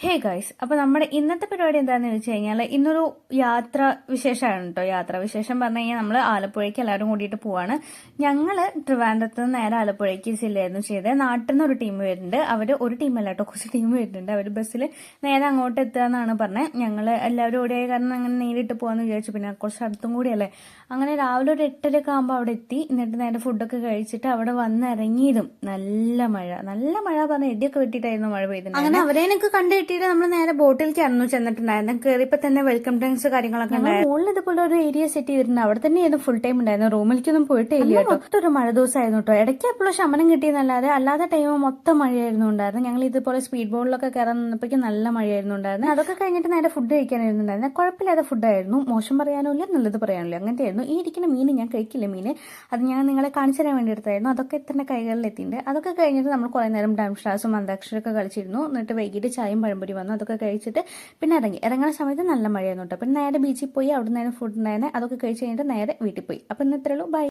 Hey guys, അപ്പൊ നമ്മുടെ ഇന്നത്തെ പരിപാടി എന്താണെന്ന് വെച്ച് കഴിഞ്ഞാൽ ഇന്നൊരു യാത്ര വിശേഷമാണ് കേട്ടോ. യാത്രാ വിശേഷം പറഞ്ഞു കഴിഞ്ഞാൽ നമ്മൾ ആലപ്പുഴയ്ക്ക് എല്ലാവരും കൂടിയിട്ട് പോവാണ്. ഞങ്ങള് ട്രിവാൻഡ്രത്ത് നിന്ന് നേരെ ആലപ്പുഴയ്ക്ക് ചെല്ലായിരുന്നു ചെയ്തത്. നാട്ടിൽ നിന്ന് ഒരു ടീം വരുന്നുണ്ട്. അവര് ഒരു ടീമല്ല കേട്ടോ, കുറച്ച് ടീം വരുന്നുണ്ട്. അവര് ബസ്സിൽ നേരെ അങ്ങോട്ട് എത്തുക എന്നാണ് പറഞ്ഞത്. ഞങ്ങൾ എല്ലാവരും ഓടിയായ കാരണം അങ്ങനെ നേരിട്ട് പോകാന്ന് വിചാരിച്ചു. പിന്നെ കുറച്ച് അടുത്തും കൂടിയല്ലേ. അങ്ങനെ രാവിലെ ഒരു 8:30 ആകുമ്പോൾ അവിടെ എത്തി. എന്നിട്ട് നേരെ ഫുഡൊക്കെ കഴിച്ചിട്ട് അവിടെ വന്നിറങ്ങിയതും നല്ല മഴ പറഞ്ഞ ഇടിയൊക്കെ വെട്ടിയിട്ടായിരുന്നു മഴ പെയ്തിട്ടുണ്ട്. അങ്ങനെ അവരെ എനിക്ക് കണ്ടു കിട്ടിയിട്ട് നമ്മൾ നേരെ ബോട്ടിലേക്കായിരുന്നു ചെന്നിട്ടുണ്ടായിരുന്നു. കയറിയപ്പോൾ തന്നെ വെൽക്കം ഡ്രിങ്ക്സ് കാര്യങ്ങളൊക്കെ ഉണ്ടായിരുന്നു. മുകളിൽ ഇതുപോലെ ഒരു ഏരിയ സെറ്റ് ചെയ്തിട്ടുണ്ട്. അവിടെ തന്നെയായിരുന്നു ഫുൾ ടൈം ഉണ്ടായിരുന്നു. റൂമിലേക്കൊന്നും പോയിട്ടേ ഇല്ല കേട്ടോ. മൊത്തം മഴ ദിവസമായിരുന്നു കേട്ടോ. ഇടയ്ക്ക് എപ്പോഴും ശമനം കിട്ടിയെന്നല്ലാതെ അല്ലാത്ത ടൈം മൊത്തം മഴയായിരുന്നു ഉണ്ടായിരുന്നു. ഞങ്ങൾ ഇതുപോലെ സ്പീഡ് ബോട്ടിലൊക്കെ കയറാൻ നിന്നപ്പോഴേക്കും നല്ല മഴയായിരുന്നു ഉണ്ടായിരുന്നു. അതൊക്കെ കഴിഞ്ഞിട്ട് നേരെ ഫുഡ് കഴിക്കാനായിരുന്നുണ്ടായിരുന്നു. കുഴപ്പമില്ലാതെ ഫുഡായിരുന്നു. മോശം പറയാനില്ല, നല്ലത് പറയാനില്ല, അങ്ങനത്തെ ആയിരുന്നു. ഈ ഇരിക്കുന്ന മീൻ ഞാൻ കഴിക്കില്ല. മീൻ അത് ഞാൻ നിങ്ങളെ കാണിച്ചു തരാൻ വേണ്ടി എടുത്തായിരുന്നു. അതൊക്കെ എത്ര കൈകളിൽ എത്തിയിട്ടുണ്ട്. അതൊക്കെ കഴിഞ്ഞിട്ട് നമ്മൾ കുറെ നേരം ഡാൻസ് ക്ലാസും അന്താക്ഷരമൊക്കെ കളിച്ചിരുന്നു. എന്നിട്ട് വൈകിട്ട് ചായയും പഴംപൊരി വന്നു. അതൊക്കെ കഴിച്ചിട്ട് പിന്നെ ഇറങ്ങുന്ന സമയത്ത് നല്ല മഴയായിരുന്നു കേട്ടോ. പിന്നെ നേരെ ബീച്ചിൽ പോയി അവിടെ നിന്ന് ഫുഡ് ഉണ്ടായിരുന്നു. അതൊക്കെ കഴിച്ച് കഴിഞ്ഞിട്ട് നേരെ വീട്ടിൽ പോയി. അപ്പം ഇന്ന് ഇത്രയുള്ളൂ. ബൈ.